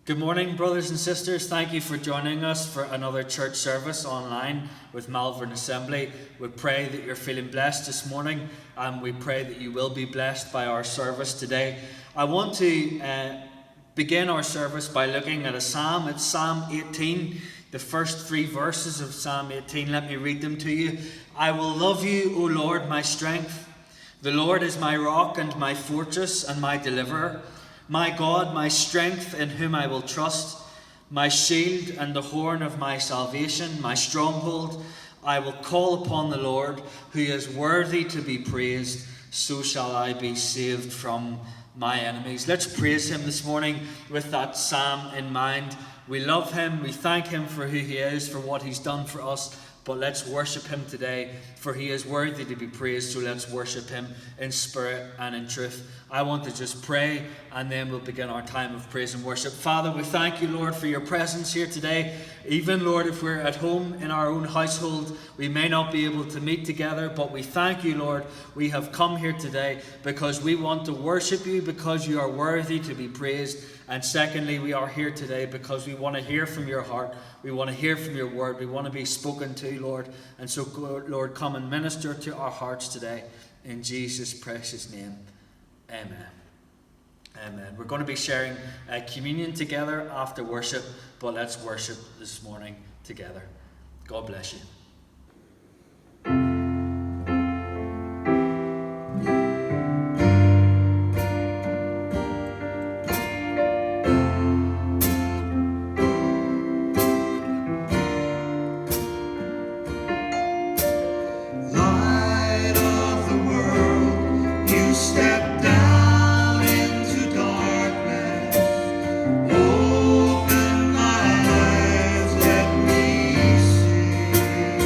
Good morning, brothers and sisters. Thank you for joining us for another church service online with Malvern Assembly. We pray that you're feeling blessed this morning, and we pray that you will be blessed by our service today. I want to begin our service by looking at a psalm. It's Psalm 18, the first three verses of Psalm 18. Let me read them to you. I will love you, O Lord, my strength. The Lord is my rock and my fortress and my deliverer. My God, my strength, in whom I will trust, my shield and the horn of my salvation, my stronghold. I will call upon the Lord, who is worthy to be praised. So shall I be saved from my enemies. Let's praise him this morning with that psalm in mind. We love him. We thank him for who he is, for what he's done for us. But let's worship him today, for he is worthy to be praised. So let's worship him in spirit and in truth. I want to just pray, and then we'll begin our time of praise and worship. Father, we thank you, Lord, for your presence here today. Even, Lord, if we're at home in our own household, we may not be able to meet together, but we thank you, Lord. We have come here today because we want to worship you, because you are worthy to be praised. And secondly, we are here today because we want to hear from your heart. We want to hear from your word. We want to be spoken to, Lord. And so, Lord, come and minister to our hearts today. In Jesus' precious name. Amen. Amen. We're going to be sharing communion together after worship, but let's worship this morning together. God bless you. Open my eyes, let me see.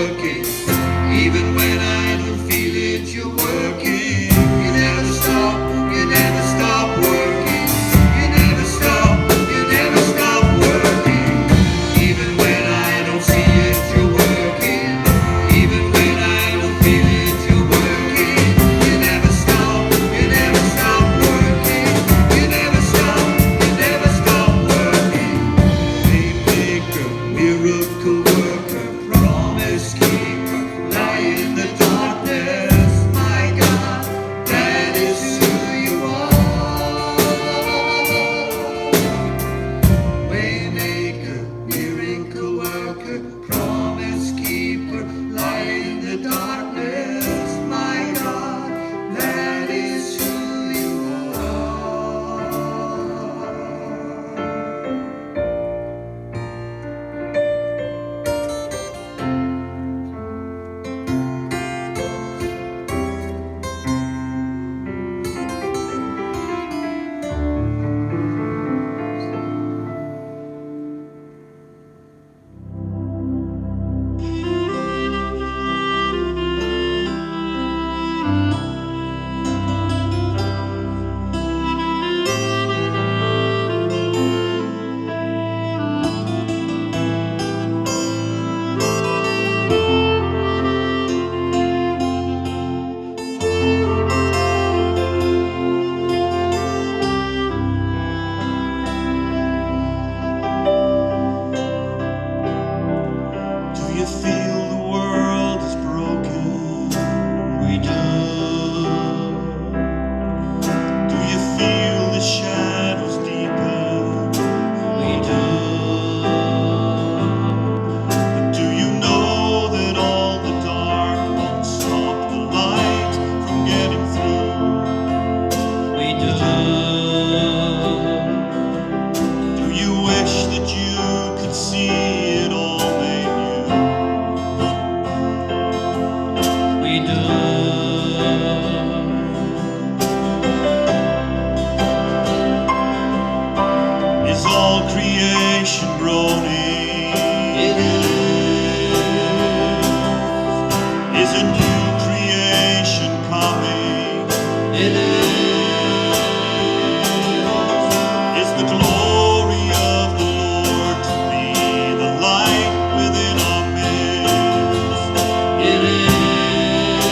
working. Even when I don't feel it, you're working. You never stop, you never stop working. You never stop, you never stop working. Even when I don't see it, you're working. Even when I don't feel it, you're working. You never stop, you never stop working. You never stop, you never stop working. Waymaker, miracle worker, promise keeper, light in the darkness. My God, that is who you are. Waymaker, miracle worker, promise keeper, light in the darkness. My God, that is who you are. Do you feel the world is broken? We do. Do you feel the shadows deepen? We do. But do you know that all the dark won't stop the light from getting through? We do. Do you wish that you could see it all made new? We do. Is all creation groaning? It is. Is a new creation coming? It is. Is the glory of the Lord to be the light within our midst? It is.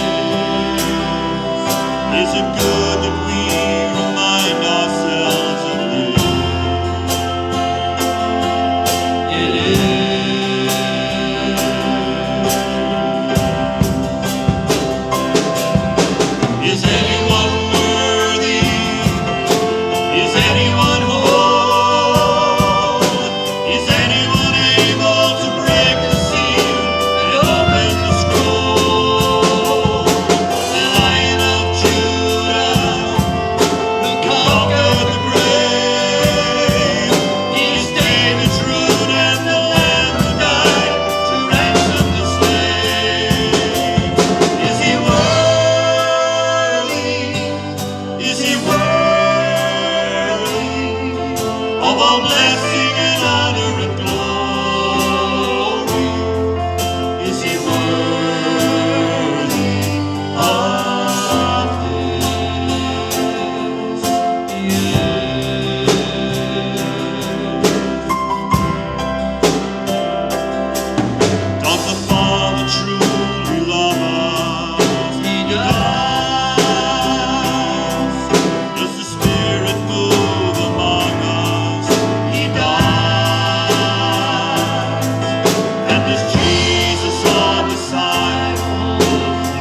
Is it good that we remind ourselves of this? It is. Is anyone worthy? Is anyone whole? Is anyone able to break the seal and open the scroll? The Lion of Judah, who conquered the grave. He is David's root and the Lamb who died to ransom the slave. Is he worthy? Is he worthy of all blessing and honor and glory? Is he worthy of this? Does the Father truly love us? He does. Does the Spirit move among us? He does. And does Jesus our disciple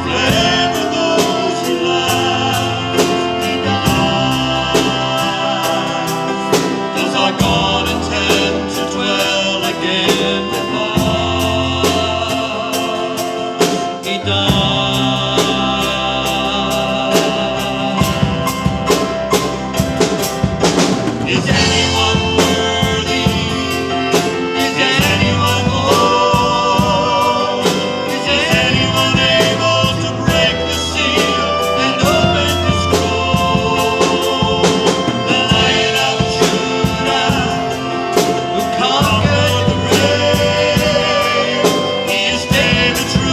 forever those he loves? He does. Does our God intend to dwell again with us? He does. Is anyone worthy? Is anyone whole? Is anyone able to break the seal and open the scroll? The Lion of Judah, who conquered the grave. He is David's root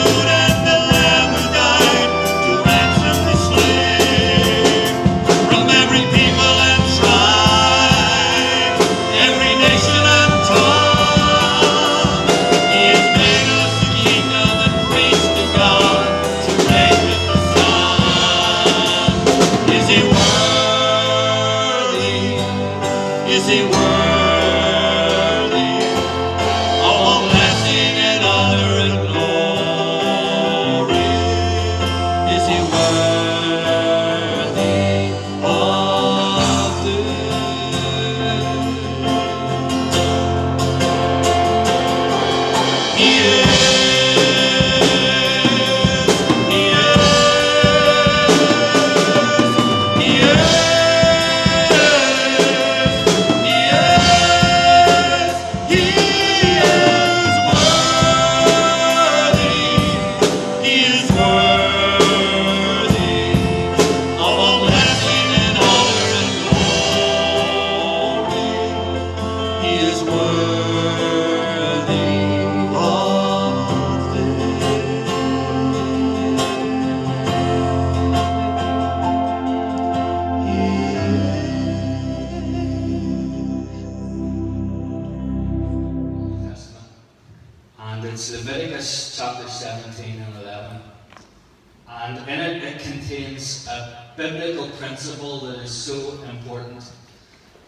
And in it, it contains a biblical principle that is so important.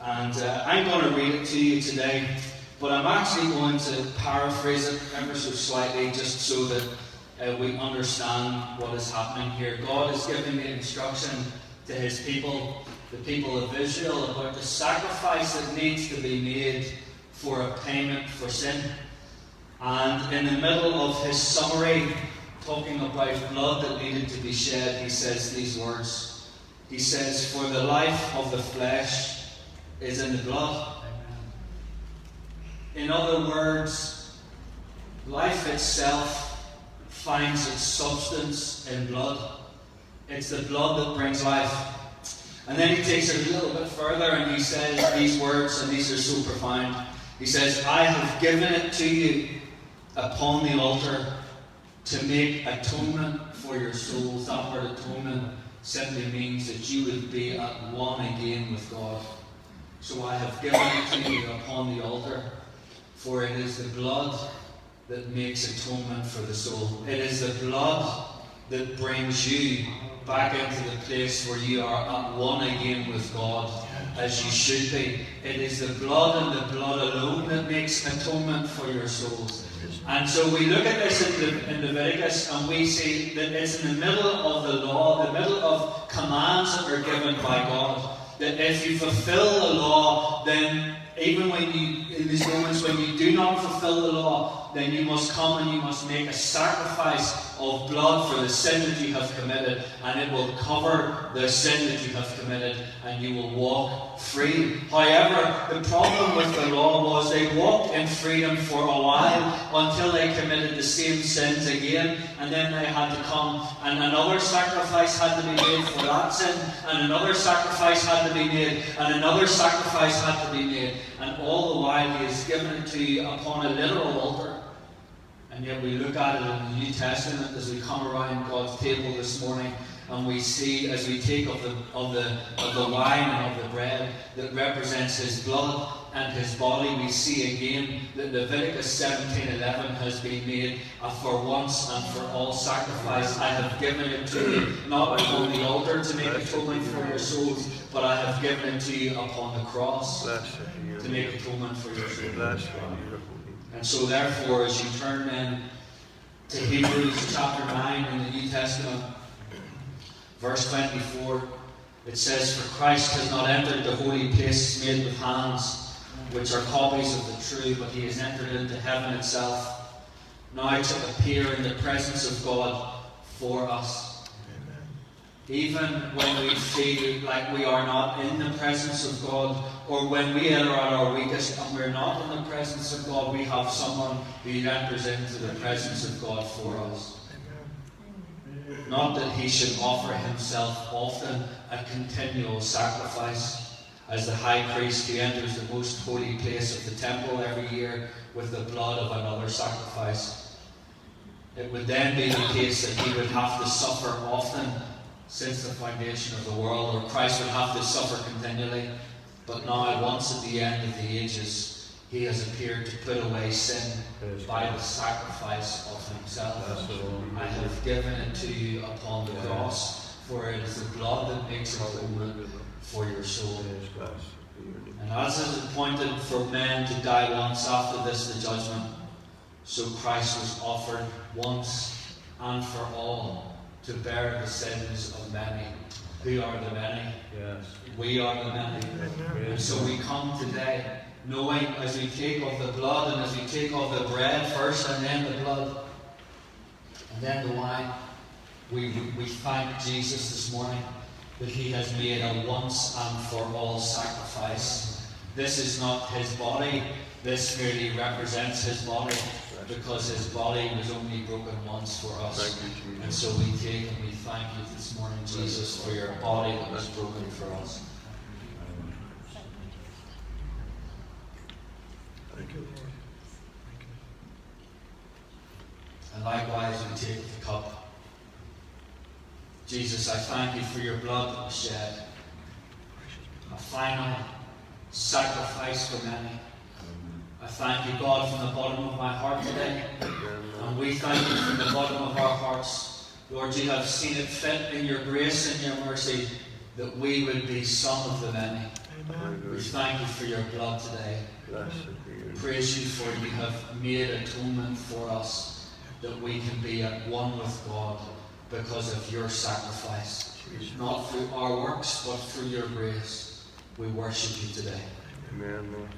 And I'm going to read it to you today, but I'm actually going to paraphrase it ever so slightly just so that we understand what is happening here. God is giving the instruction to his people, the people of Israel, about the sacrifice that needs to be made for a payment for sin. And in the middle of his summary, talking about blood that needed to be shed, he says these words. He says, "For the life of the flesh is in the blood." In other words, life itself finds its substance in blood. It's the blood that brings life. And then he takes it a little bit further and he says these words, and these are so profound. He says, "I have given it to you upon the altar to make atonement for your souls." That word atonement simply means that you would be at one again with God. "So I have given it to you upon the altar, for it is the blood that makes atonement for the soul." It is the blood that brings you back into the place where you are at one again with God, as you should be. It is the blood and the blood alone that makes atonement for your souls. And so we look at this in Leviticus and we see that it's in the middle of the law, the middle of commands that are given by God. That if you fulfill the law, then even when in these moments when you do not fulfill the law, then you must come and you must make a sacrifice of blood for the sin that you have committed, and it will cover the sin that you have committed, and you will walk free. However, the problem with the law was they walked in freedom for a while until they committed the same sins again, and then they had to come, and another sacrifice had to be made for that sin, and another sacrifice had to be made, and another sacrifice had to be made, and all the while he has given it to you upon a literal altar. And yet we look at it in the New Testament as we come around God's table this morning, and we see, as we take of the wine and of the bread that represents his blood and his body, we see again that Leviticus 17:11 has been made a for once and for all sacrifice. "I have given it to you, not upon the altar to make atonement for your souls, but I have given it to you upon the cross to make atonement for your souls." And so therefore, as you turn then to Hebrews chapter 9 in the New Testament, verse 24, it says, "For Christ has not entered the holy places made with hands, which are copies of the true, but he has entered into heaven itself, now to appear in the presence of God for us." Even when we feel like we are not in the presence of God, or when we are at our weakest and we're not in the presence of God, we have someone who enters into the presence of God for us. Not that he should offer himself often a continual sacrifice, as the high priest who enters the most holy place of the temple every year with the blood of another sacrifice. It would then be the case that he would have to suffer often since the foundation of the world, or Christ would have to suffer continually. But now, once at the end of the ages, he has appeared to put away sin by the sacrifice of himself. "I have given it to you upon the cross, for it is the blood that makes atonement for your soul." And as it is appointed for men to die once, after this the judgment, so Christ was offered once and for all to bear the sins of many. Who are the many? Yes. We are the many. And so we come today knowing, as we take of the blood and as we take of the bread first and then the blood and then the wine, we thank Jesus this morning that he has made a once and for all sacrifice. This is not his body. This merely represents his body, because his body was only broken once for us. And so we take and we thank you this morning, Jesus, for your body that was broken for us. Thank you, Lord. Thank you. And likewise we take the cup. Jesus, I thank you for your blood that was shed, a final sacrifice for many. I thank you, God, from the bottom of my heart today. And we thank you from the bottom of our hearts Lord, you have seen it fit in your grace and your mercy that we would be some of the many. Amen. We thank you for your blood today. Blessed be you. Praise you for you have made atonement for us, that we can be at one with God because of your sacrifice. Not through our works, but through your grace. We worship you today. Amen, Lord.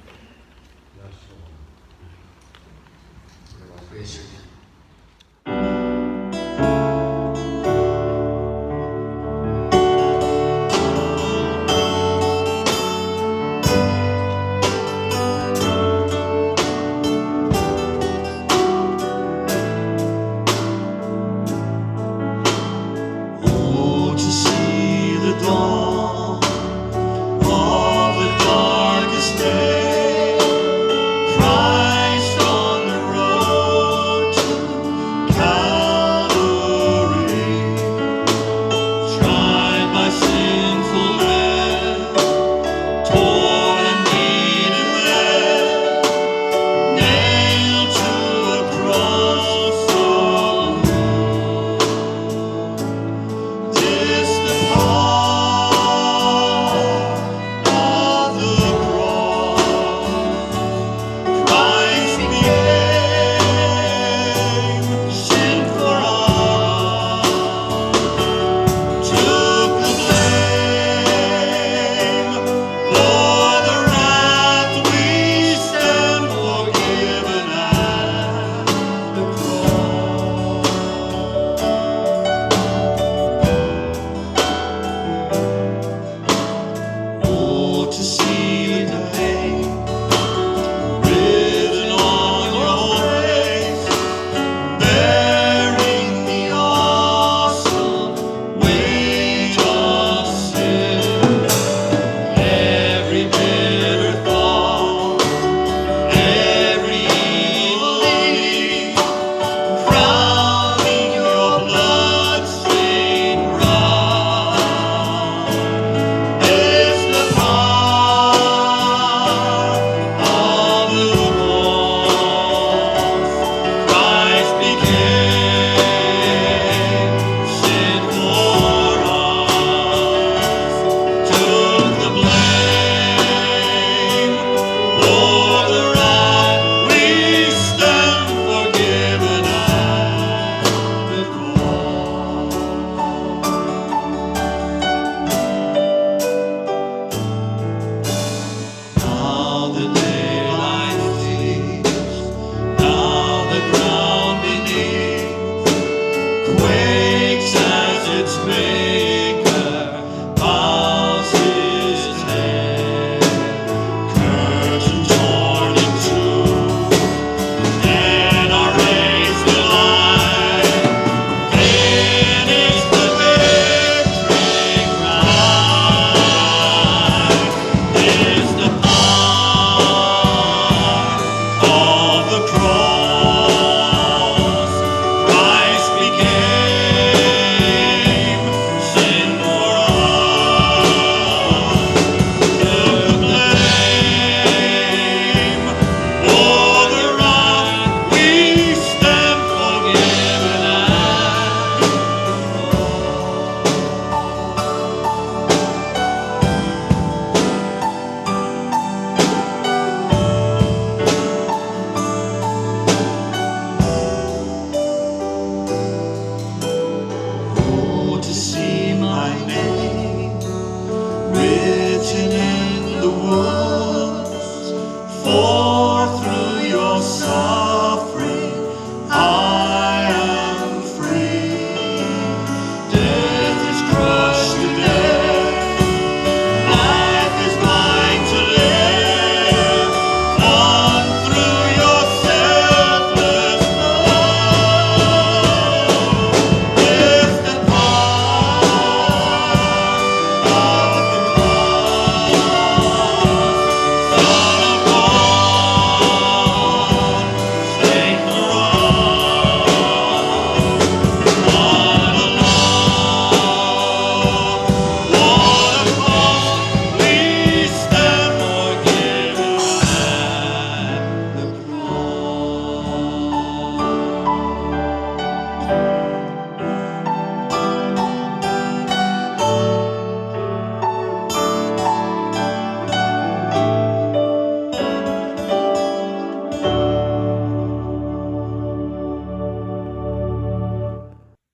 Praise your name. Oh, to see the dawn of the darkest day, Christ on the road to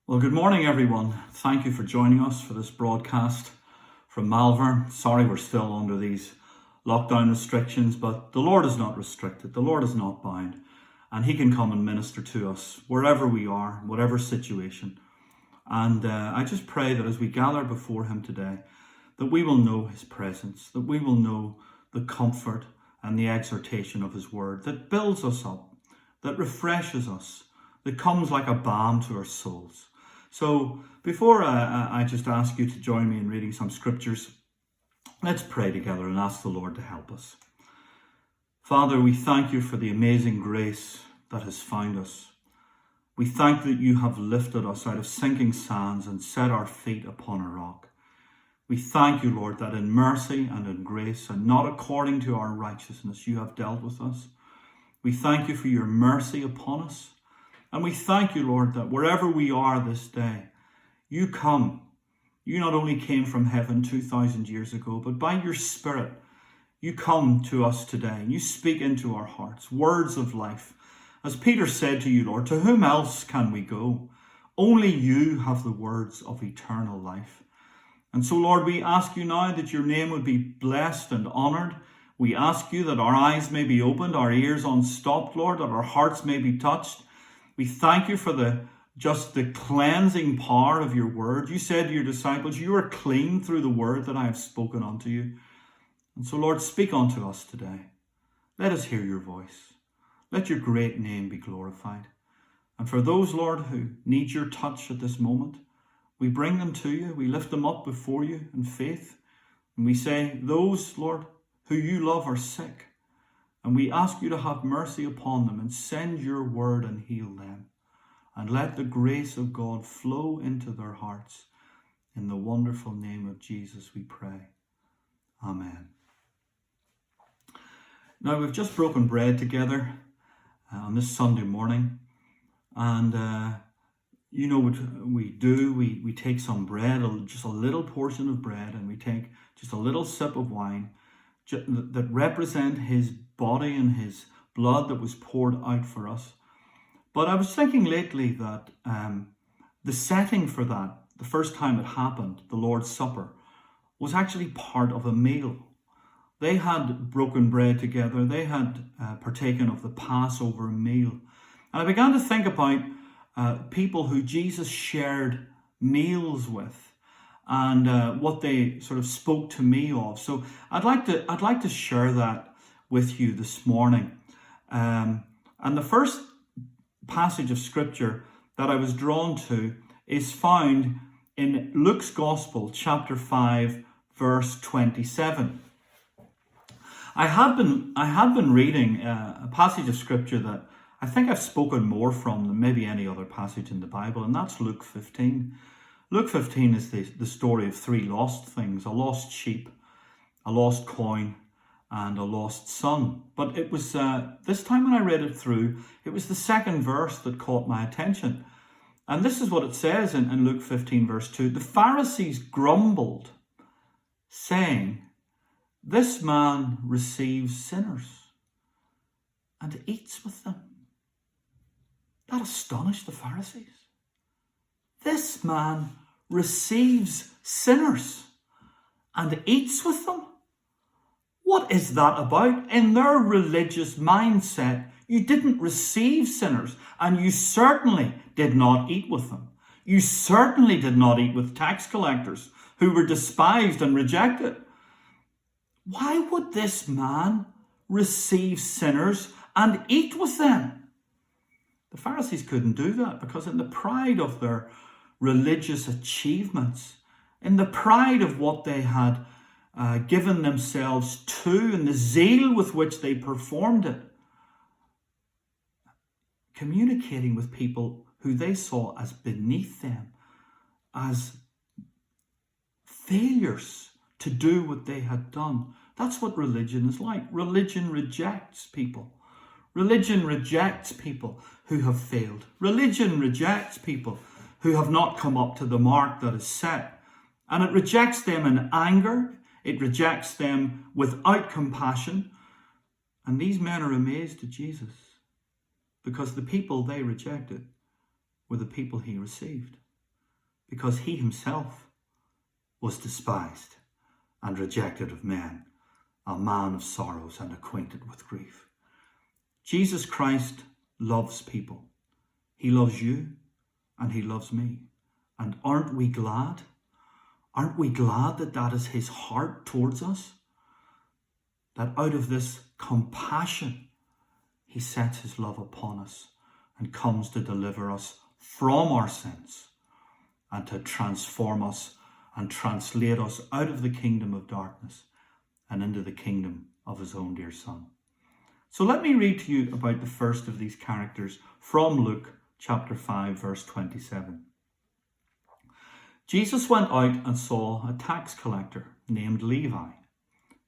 Well, good morning, everyone. Thank you for joining us for this broadcast from Malvern. Sorry we're still under these lockdown restrictions, but the Lord is not restricted. The Lord is not bound, and He can come and minister to us wherever we are, whatever situation. And I just pray that as we gather before Him today, that we will know His presence, that we will know the comfort and the exhortation of His word that builds us up, that refreshes us, that comes like a balm to our souls. So before I just ask you to join me in reading some scriptures, let's pray together and ask the Lord to help us. Father, we thank you for the amazing grace that has found us. We thank that you have lifted us out of sinking sands and set our feet upon a rock. We thank you, Lord, that in mercy and in grace and not according to our righteousness you have dealt with us. We thank you for your mercy upon us. And we thank you, Lord, that wherever we are this day, you come. You not only came from heaven 2,000 years ago, but by your Spirit, you come to us today and you speak into our hearts, words of life. As Peter said to you, Lord, to whom else can we go? Only you have the words of eternal life. And so, Lord, we ask you now that your name would be blessed and honoured. We ask you that our eyes may be opened, our ears unstopped, Lord, that our hearts may be touched. We thank you for the cleansing power of your word. You said to your disciples, you are clean through the word that I have spoken unto you. And so, Lord, speak unto us today. Let us hear your voice. Let your great name be glorified. And for those, Lord, who need your touch at this moment, we bring them to you. We lift them up before you in faith. And we say, those, Lord, who you love are sick. And we ask you to have mercy upon them and send your word and heal them. And let the grace of God flow into their hearts. In the wonderful name of Jesus we pray. Amen. Now we've just broken bread together on this Sunday morning. And you know what we do? We take some bread, just a little portion of bread, and we take just a little sip of wine that represent his body and his blood that was poured out for us. But I was thinking lately that the setting for that, the first time it happened, the Lord's Supper, was actually part of a meal. They had broken bread together. They had partaken of the Passover meal. And I began to think about people who Jesus shared meals with, and what they sort of spoke to me of. So I'd like to share that with you this morning. And the first passage of scripture that I was drawn to is found in Luke's Gospel, chapter 5, verse 27. I had been reading a passage of scripture that I think I've spoken more from than maybe any other passage in the Bible, and that's Luke 15. Luke 15 is the story of three lost things: a lost sheep, a lost coin, and a lost son. But it was, this time when I read it through, it was the second verse that caught my attention. And this is what it says in Luke 15 verse 2. The Pharisees grumbled, saying, this man receives sinners and eats with them. That astonished the Pharisees. This man receives sinners and eats with them. What is that about? In their religious mindset, you didn't receive sinners, and you certainly did not eat with them. You certainly did not eat with tax collectors who were despised and rejected. Why would this man receive sinners and eat with them? The Pharisees couldn't do that because in the pride of their religious achievements, in the pride of what they had given themselves to and the zeal with which they performed it, communicating with people who they saw as beneath them, as failures to do what they had done. That's what religion is like. Religion rejects people. Religion rejects people who have failed. Religion rejects people who have not come up to the mark that is set. And it rejects them in anger. It rejects them without compassion. And these men are amazed at Jesus because the people they rejected were the people he received. because he himself was despised and rejected of men, a man of sorrows and acquainted with grief. Jesus Christ loves people. He loves you and he loves me. And aren't we glad? Aren't we glad that that is his heart towards us? That out of this compassion, he sets his love upon us and comes to deliver us from our sins and to transform us and translate us out of the kingdom of darkness and into the kingdom of his own dear Son. So let me read to you about the first of these characters from Luke chapter 5, verse 27. Jesus went out and saw a tax collector named Levi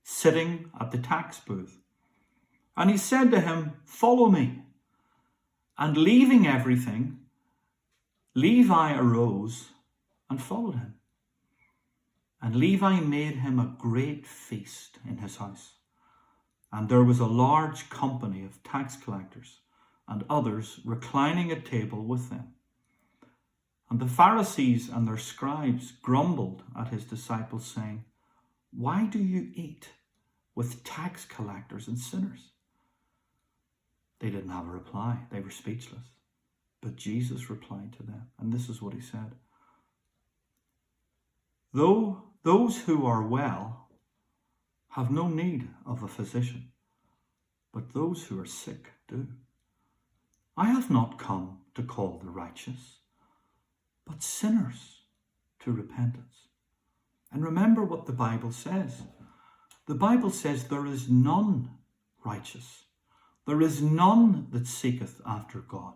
sitting at the tax booth. And he said to him, "Follow me." And leaving everything, Levi arose and followed him. And Levi made him a great feast in his house. And there was a large company of tax collectors and others reclining at table with them. And the Pharisees and their scribes grumbled at his disciples, saying, "Why do you eat with tax collectors and sinners?" They didn't have a reply. They were speechless. But Jesus replied to them, and this is what he said. "Though those who are well have no need of a physician, but those who are sick do. I have not come to call the righteous, but sinners to repentance." And remember what the Bible says. The Bible says there is none righteous. There is none that seeketh after God.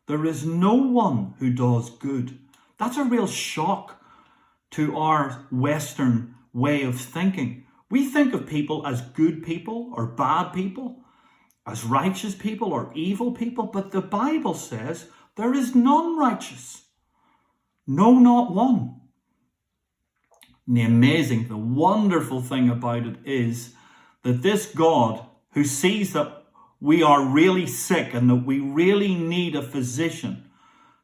There is no one who does good. That's a real shock to our Western way of thinking. We think of people as good people or bad people, as righteous people or evil people, but the Bible says there is none righteous. No, not one. And the amazing, the wonderful thing about it is that this God who sees that we are really sick and that we really need a physician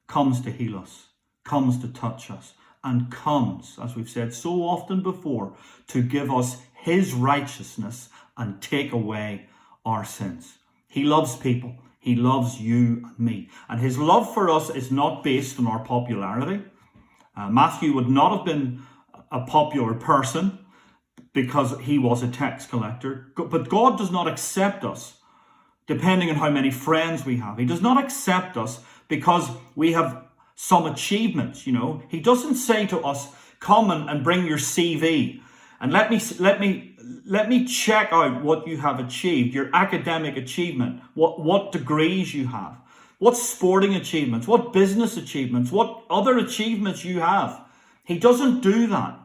comes to heal us, comes to touch us, and comes, as we've said so often before, to give us his righteousness and take away our sins. He loves people. He loves you and me. And his love for us is not based on our popularity. Matthew would not have been a popular person because he was a tax collector. But God does not accept us depending on how many friends we have. He does not accept us because we have some achievements, you know. He doesn't say to us, "Come and bring your CV and let me check out what you have achieved, your academic achievement, what degrees you have, what sporting achievements, what business achievements, what other achievements you have." He doesn't do that.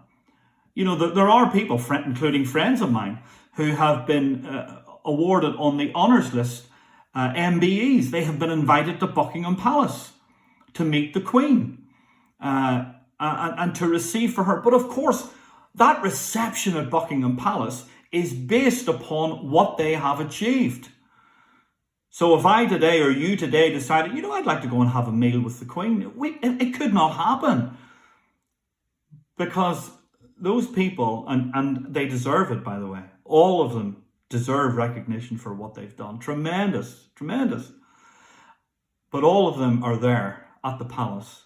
You know, there are people, including friends of mine, who have been awarded on the honours list MBEs. They have been invited to Buckingham Palace to meet the Queen and to receive for her. But of course, that reception at Buckingham Palace is based upon what they have achieved. So if I today or you today decided, you know, I'd like to go and have a meal with the Queen, it could not happen. Because those people, and they deserve it, by the way, all of them deserve recognition for what they've done. Tremendous, tremendous. But all of them are there at the palace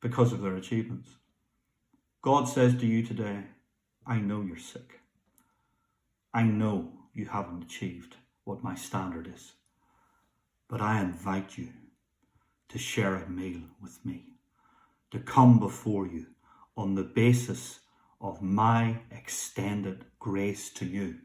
because of their achievements. God says to you today, I know you're sick. I know you haven't achieved what my standard is. But I invite you to share a meal with me, to come before you on the basis of my extended grace to you,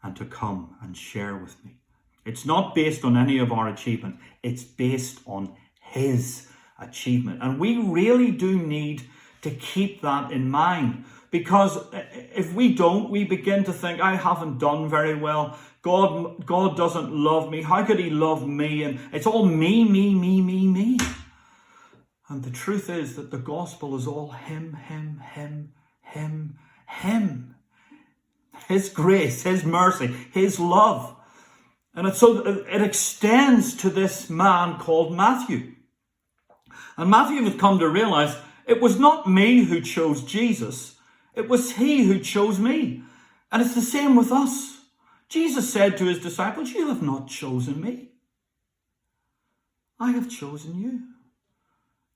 and to come and share with me. It's not based on any of our achievement. It's based on his achievement. And we really do need to keep that in mind, because if we don't, we begin to think, I haven't done very well. God doesn't love me. How could he love me? And it's all me, me, me, me, me. And the truth is that the gospel is all him, him, him, him, him. His grace, his mercy, his love. And it extends to this man called Matthew. And Matthew had come to realize It was not me who chose Jesus. It was he who chose me. And it's the same with us. Jesus said to his disciples, you have not chosen me. I have chosen you.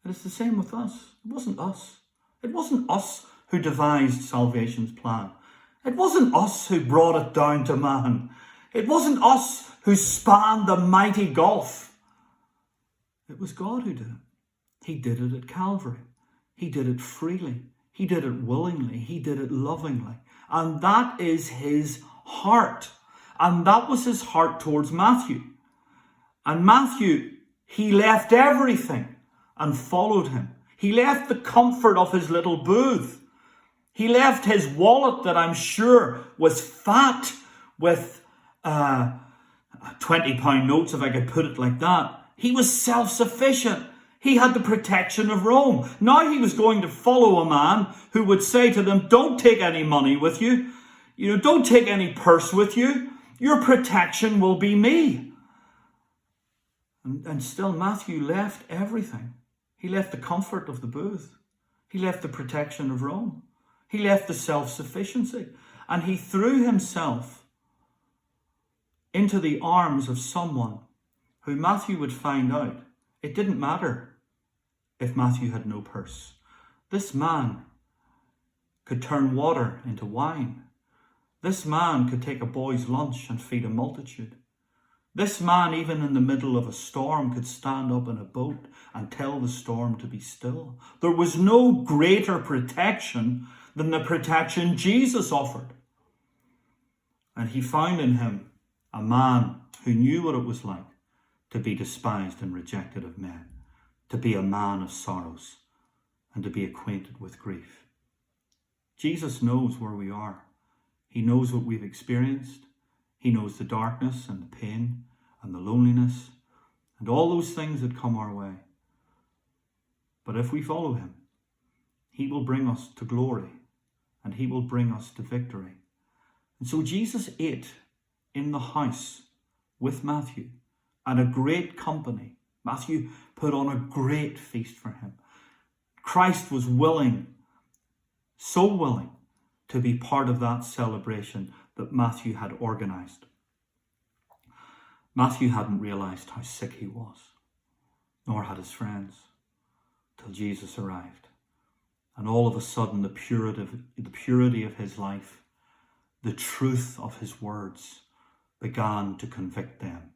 And it's the same with us. It wasn't us. It wasn't us who devised salvation's plan. It wasn't us who brought it down to man. It wasn't us who spanned the mighty gulf. It was God who did it. He did it at Calvary. He did it freely. He did it willingly. He did it lovingly. And that is his heart. And that was his heart towards Matthew. And Matthew, he left everything and followed him. He left the comfort of his little booth. He left his wallet that I'm sure was fat with £20 notes, if I could put it like that. He was self-sufficient. He had the protection of Rome. Now he was going to follow a man who would say to them, don't take any money with you. Don't take any purse with you. Your protection will be me. And still Matthew left everything. He left the comfort of the booth. He left the protection of Rome. He left the self-sufficiency. And he threw himself into the arms of someone who Matthew would find out it didn't matter if Matthew had no purse. This man could turn water into wine. This man could take a boy's lunch and feed a multitude. This man, even in the middle of a storm, could stand up in a boat and tell the storm to be still. There was no greater protection than the protection Jesus offered. And he found in him a man who knew what it was like to be despised and rejected of men, to be a man of sorrows, and to be acquainted with grief. Jesus knows where we are. He knows what we've experienced. He knows the darkness and the pain and the loneliness and all those things that come our way. But if we follow him, he will bring us to glory and he will bring us to victory. And so Jesus ate in the house with Matthew and a great company. Matthew put on a great feast for him. Christ was willing, so willing, to be part of that celebration that Matthew had organized. Matthew hadn't realized how sick he was, nor had his friends, till Jesus arrived. And all of a sudden, the purity of his life, the truth of his words began to convict them.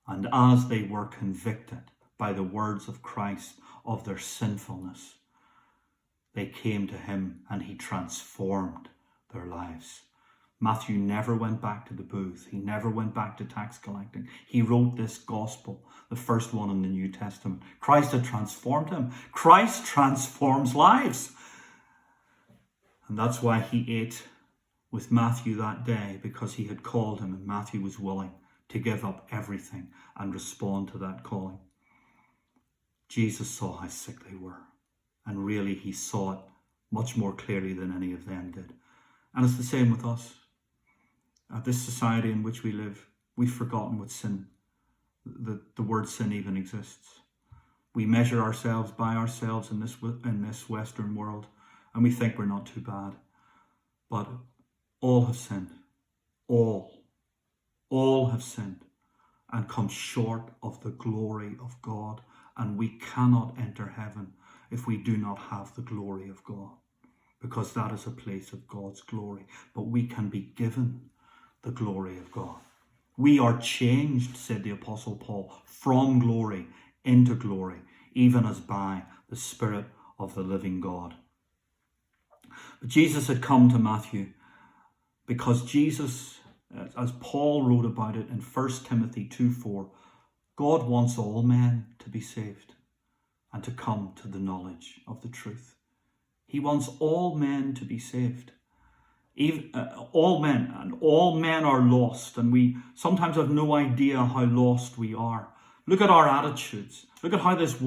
And as they were convicted by the words of Christ of their sinfulness, they came to him and he transformed their lives. Matthew never went back to the booth. He never went back to tax collecting. He wrote this gospel, the first one in the New Testament. Christ had transformed him. Christ transforms lives. And that's why he ate with Matthew that day, because he had called him and Matthew was willing to give up everything and respond to that calling. Jesus saw how sick they were. And really, he saw it much more clearly than any of them did. And it's the same with us. At this society in which we live, we've forgotten what sin, the word sin even exists. We measure ourselves by ourselves in this Western world, and we think we're not too bad. But all have sinned. All have sinned and come short of the glory of God. And we cannot enter heaven if we do not have the glory of God, because that is a place of God's glory. But we can be given the glory of God. We are changed, said the Apostle Paul, from glory into glory, even as by the Spirit of the living God. But Jesus had come to Matthew because Jesus, as Paul wrote about it in 1 Timothy 2:4, God wants all men to be saved and to come to the knowledge of the truth. He wants all men to be saved. All men are lost, and we sometimes have no idea how lost we are. Look at our attitudes. Look at how this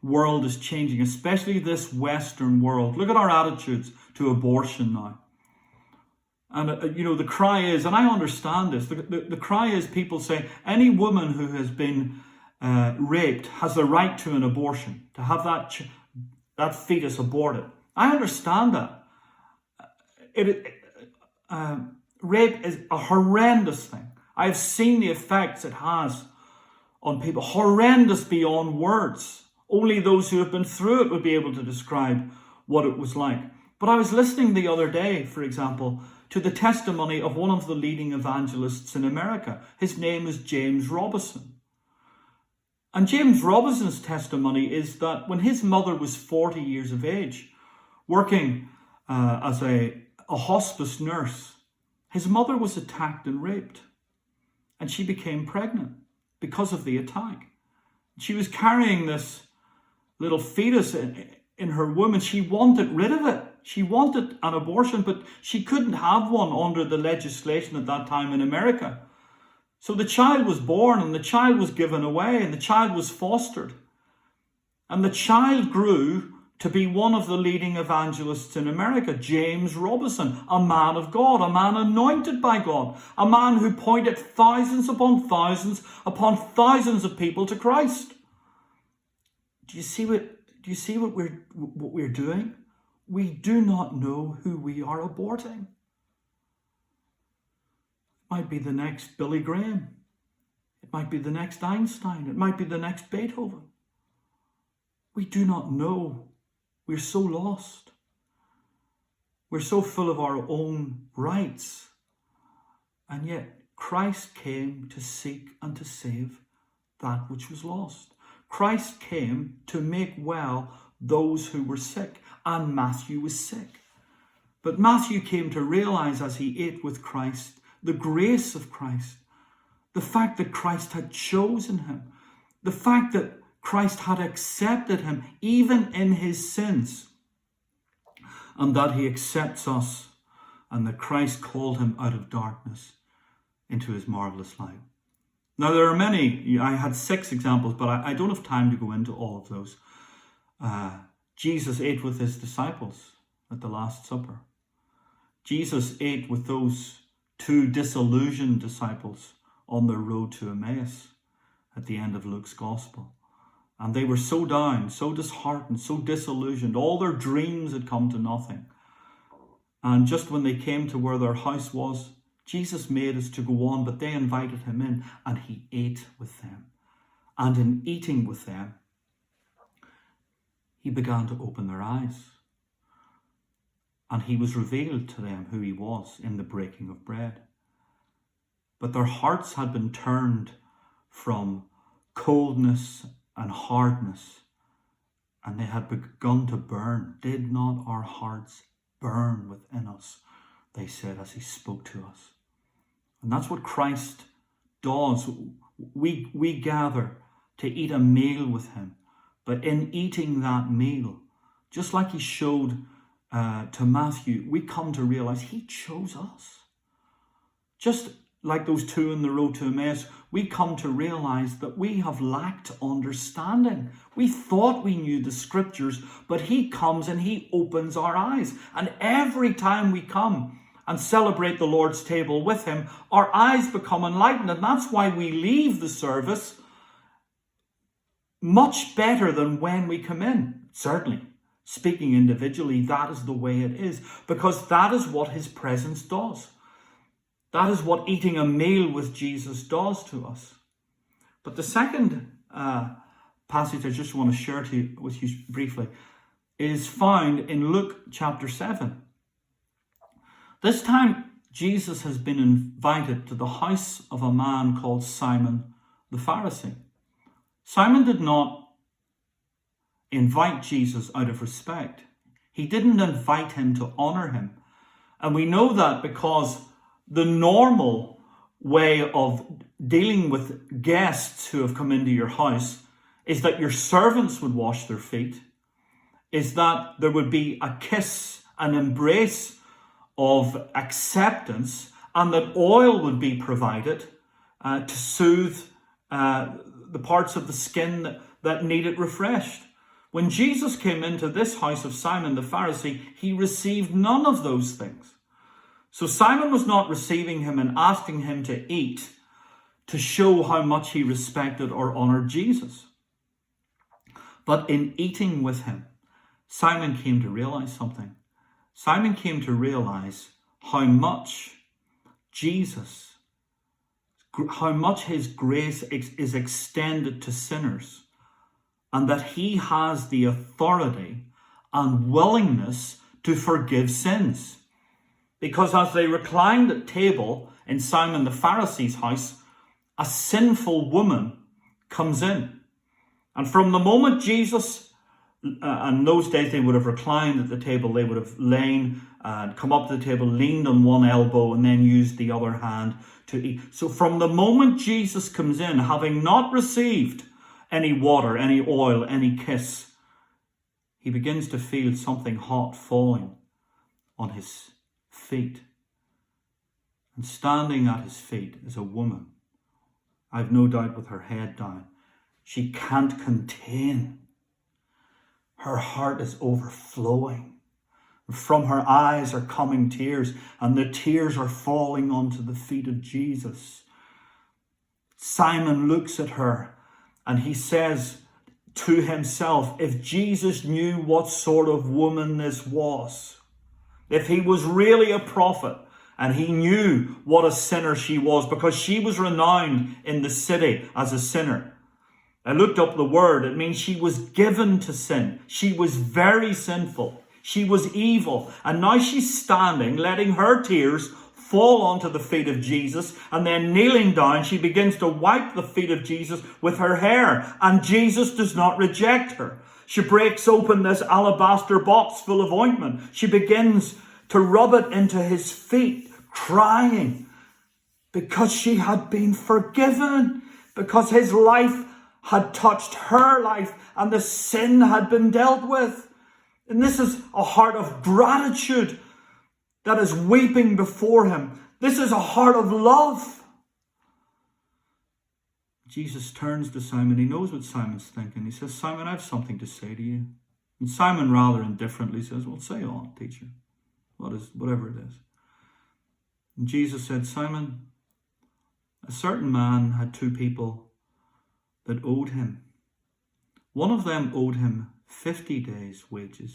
world is changing, especially this Western world. Look at our attitudes to abortion now. And, the cry is, and I understand this, the cry is people say any woman who has been raped has the right to an abortion, to have that fetus aborted. I understand that. Rape is a horrendous thing. I've seen the effects it has on people. Horrendous beyond words. Only those who have been through it would be able to describe what it was like. But I was listening the other day, for example, to the testimony of one of the leading evangelists in America. His name is James Robison. And James Robison's testimony is that when his mother was 40 years of age, working as a hospice nurse, his mother was attacked and raped. And she became pregnant because of the attack. She was carrying this little fetus in her womb, and she wanted rid of it. She wanted an abortion, but she couldn't have one under the legislation at that time in America. So the child was born, and the child was given away, and the child was fostered. And the child grew to be one of the leading evangelists in America, James Robison, a man of God, a man anointed by God, a man who pointed thousands upon thousands of people to Christ. Do you see what we're doing? We do not know who we are aborting. It might be the next Billy Graham. It might be the next Einstein. It might be the next Beethoven. We do not know. We're so lost. We're so full of our own rights. And yet Christ came to seek and to save that which was lost. Christ came to make well those who were sick. And Matthew was sick. But Matthew came to realize as he ate with Christ the grace of Christ, the fact that Christ had chosen him, the fact that Christ had accepted him even in his sins, and that he accepts us, and that Christ called him out of darkness into his marvelous light. Now there are many. I had 6 examples, but I don't have time to go into all of those. Jesus ate with his disciples at the Last Supper. Jesus ate with those 2 disillusioned disciples on their road to Emmaus at the end of Luke's Gospel. And they were so down, so disheartened, so disillusioned. All their dreams had come to nothing. And just when they came to where their house was, Jesus made us to go on, but they invited him in, and he ate with them. And in eating with them, he began to open their eyes. And he was revealed to them who he was in the breaking of bread. But their hearts had been turned from coldness and hardness, and they had begun to burn. Did not our hearts burn within us? They said as he spoke to us. And that's what Christ does. We gather to eat a meal with him. But in eating that meal, just like he showed to Matthew, we come to realize he chose us. Just like those 2 on the road to Emmaus, we come to realize that we have lacked understanding. We thought we knew the scriptures, but he comes and he opens our eyes. And every time we come and celebrate the Lord's table with him, our eyes become enlightened. And that's why we leave the service much better than when we come in. Certainly, speaking individually, that is the way it is, because that is what his presence does. That is what eating a meal with Jesus does to us. But the second passage I just want to share with you briefly is found in Luke chapter 7. This time, Jesus has been invited to the house of a man called Simon the Pharisee. Simon did not invite Jesus out of respect. He didn't invite him to honor him. And we know that because the normal way of dealing with guests who have come into your house is that your servants would wash their feet, is that there would be a kiss, an embrace of acceptance, and that oil would be provided to soothe the parts of the skin that needed refreshed. When Jesus came into this house of Simon the Pharisee, he received none of those things. So Simon was not receiving him and asking him to eat to show how much he respected or honored Jesus. But in eating with him, Simon came to realize something. Simon came to realize how much Jesus, how much his grace is extended to sinners, and that he has the authority and willingness to forgive sins. Because as they reclined at table in Simon the Pharisee's house, a sinful woman comes in. And from the moment Jesus, in those days they would have reclined at the table, they would have lain and come up to the table, leaned on one elbow and then used the other hand to eat. So from the moment Jesus comes in, having not received any water, any oil, any kiss, he begins to feel something hot falling on his feet. And standing at his feet is a woman, I've no doubt with her head down. She can't contain. Her heart is overflowing. From her eyes are coming tears, and the tears are falling onto the feet of Jesus. Simon looks at her and he says to himself, if Jesus knew what sort of woman this was, if he was really a prophet and he knew what a sinner she was, because she was renowned in the city as a sinner. I looked up the word. It means she was given to sin. She was very sinful. She was evil. And now she's standing, letting her tears fall onto the feet of Jesus. And then kneeling down, she begins to wipe the feet of Jesus with her hair. And Jesus does not reject her. She breaks open this alabaster box full of ointment. She begins to rub it into his feet, crying because she had been forgiven, because his life had touched her life and the sin had been dealt with. And this is a heart of gratitude that is weeping before him. This is a heart of love. Jesus turns to Simon. He knows what Simon's thinking. He says, Simon, I have something to say to you. And Simon rather indifferently says, well, say on, teacher. Whatever it is. And Jesus said, Simon, a certain man had two people that owed him. One of them owed him 50 days' wages,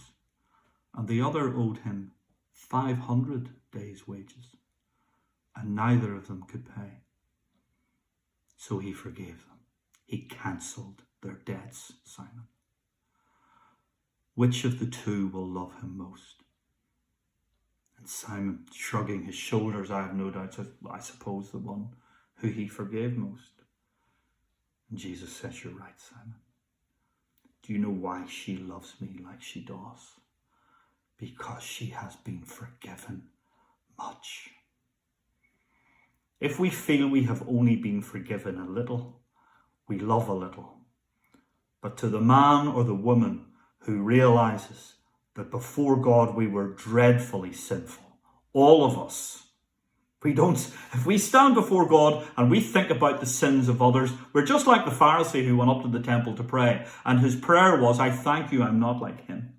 and the other owed him 500 days' wages, and neither of them could pay. So he forgave them. He cancelled their debts, Simon. Which of the two will love him most? And Simon, shrugging his shoulders, I have no doubt, says, I suppose the one who he forgave most. And Jesus says, you're right, Simon. Do you know why she loves me like she does? Because she has been forgiven much. If we feel we have only been forgiven a little, we love a little. But to the man or the woman who realizes that before God we were dreadfully sinful, all of us, if we stand before God and we think about the sins of others, we're just like the Pharisee who went up to the temple to pray, and his prayer was, I thank you, I'm not like him.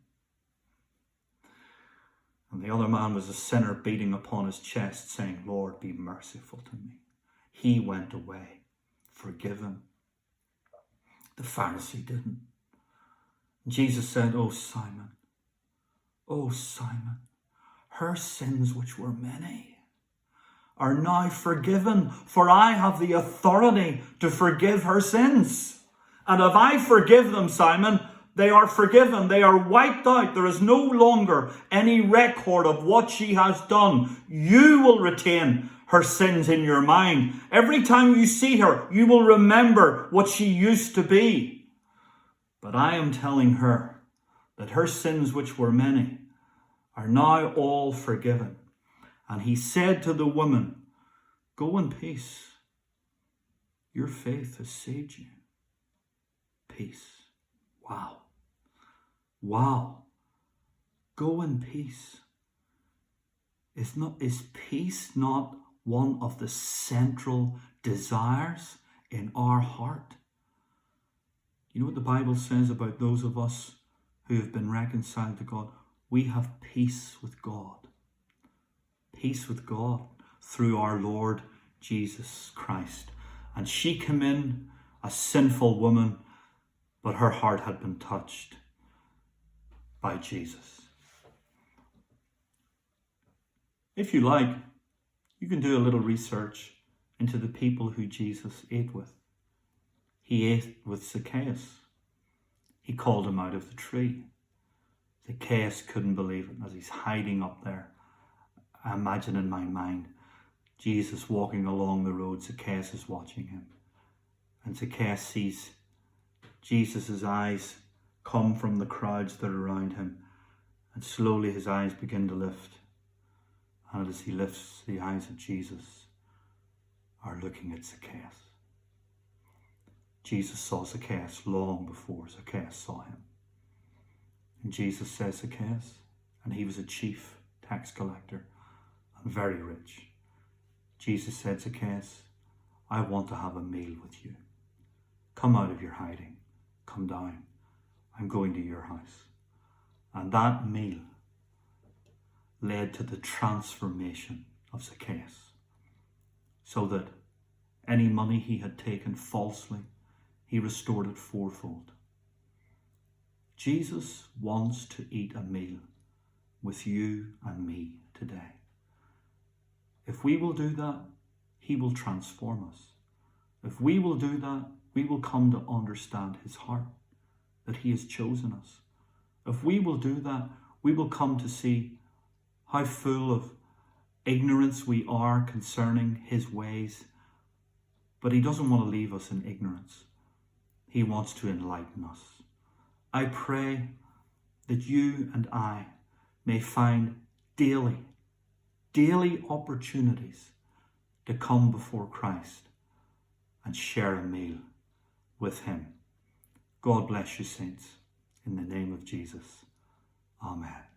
And the other man was a sinner beating upon his chest, saying, Lord, be merciful to me. He went away forgiven. The Pharisee didn't. Jesus said, oh Simon, her sins, which were many, are now forgiven, for I have the authority to forgive her sins. And if I forgive them, Simon, they are forgiven. They are wiped out. There is no longer any record of what she has done. You will retain her sins in your mind. Every time you see her, you will remember what she used to be. But I am telling her that her sins, which were many, are now all forgiven. And he said to the woman, go in peace. Your faith has saved you. Peace. Wow. Go in peace. Is peace not one of the central desires in our heart? You know what the Bible says about those of us who have been reconciled to God? We have peace with God. Peace with God through our Lord Jesus Christ. And she came in a sinful woman, but her heart had been touched. by Jesus. If you like, you can do a little research into the people who Jesus ate with. He ate with Zacchaeus. He called him out of the tree. Zacchaeus couldn't believe it as he's hiding up there. I imagine in my mind Jesus walking along the road. Zacchaeus is watching him. And Zacchaeus sees Jesus' eyes come from the crowds that are around him. And slowly his eyes begin to lift. And as he lifts, the eyes of Jesus are looking at Zacchaeus. Jesus saw Zacchaeus long before Zacchaeus saw him. And Jesus says, Zacchaeus, and he was a chief tax collector and very rich. Jesus said, Zacchaeus, I want to have a meal with you. Come out of your hiding. Come down. I'm going to your house. And that meal led to the transformation of Zacchaeus, so that any money he had taken falsely, he restored it fourfold. Jesus wants to eat a meal with you and me today. If we will do that, he will transform us. If we will do that, we will come to understand his heart, that he has chosen us. If we will do that, we will come to see how full of ignorance we are concerning his ways. But he doesn't want to leave us in ignorance. He wants to enlighten us. I pray that you and I may find daily opportunities to come before Christ and share a meal with him. God bless you, saints. In the name of Jesus. Amen.